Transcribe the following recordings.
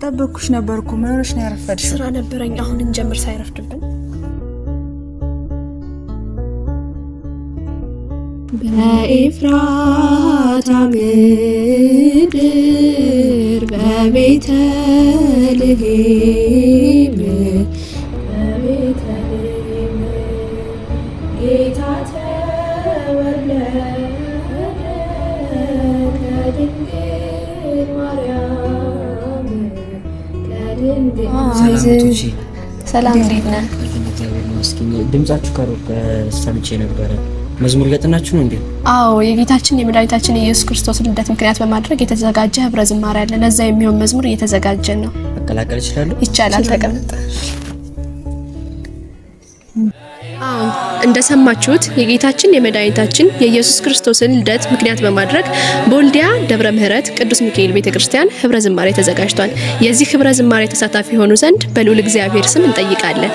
እየጠበቅኩሽ ነበርኩ። ምን ሆነሽ ነው ያረፈድሽው? ስራ ነበረኝ። አሁን እንጀምር ሳይረፍድብን። በኤፍራታ ምድር በቤተልሔም ጌታ ተወለደ ከድንግል ማርያም ሰላም እንዴት ነህ? ድምጻችሁ ከሩቅ ሰምቼ ነበረ። መዝሙር ገጥናችሁ ነው እንዴ? አዎ፣ የጌታችን የመድኃኒታችን የኢየሱስ ክርስቶስ ልደት ምክንያት በማድረግ የተዘጋጀ ህብረ ዝማሬ አለ። ለዛ የሚሆን መዝሙር እየተዘጋጀን ነው። መቀላቀል ይችላል? ይቻላል። ተቀመጥ። አዎ፣ እንደሰማችሁት የጌታችን የመድኃኒታችን የኢየሱስ ክርስቶስን ልደት ምክንያት በማድረግ በወልዲያ ደብረ ምሕረት ቅዱስ ሚካኤል ቤተክርስቲያን ህብረ ዝማሬ ተዘጋጅቷል። የዚህ ህብረ ዝማሬ ተሳታፊ ሆኑ ዘንድ በልዑል እግዚአብሔር ስም እንጠይቃለን።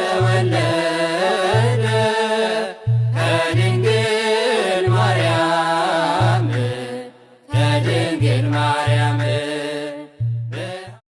ከድንግል ማርያም